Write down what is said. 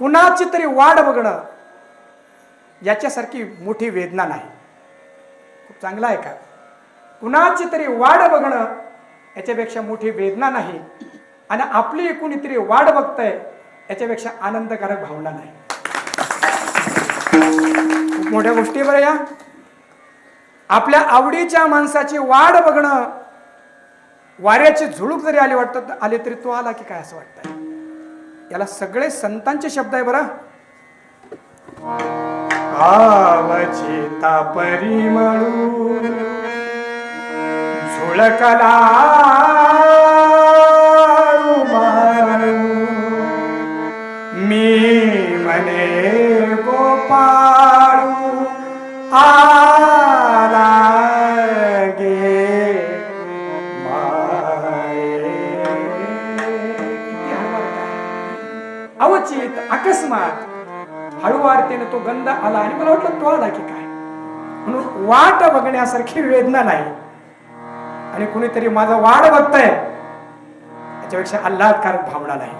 कुणाची तरी वाट बघणं याच्यासारखी मोठी वेदना नाही. खूप चांगला आहे का? कुणाची तरी वाट बघणं याच्यापेक्षा मोठी वेदना नाही, आणि आपली कुणीतरी वाट बघतंय याच्यापेक्षा आनंदकारक भावना नाही. खूप मोठ्या गोष्टी बरं या. आपल्या आवडीच्या माणसाची वाट बघणं, वाऱ्याची झुळूक जरी आली तरी तो आला की काय असं वाटतंय. याला सगळे संतांचे शब्द आहे बरं. आवचिता परिमळू झुळकला मी मने गोपाळू आला गे माये. अवचित अकस्मात हळूवारतेने तो गंध आला आणि मला वाटलं तो आला की काय, म्हणून वाट बघण्यासारखी वेदना नाही, आणि कुणीतरी माझा वाट बघतंय याच्यापेक्षा आल्हादकारक भावना नाही.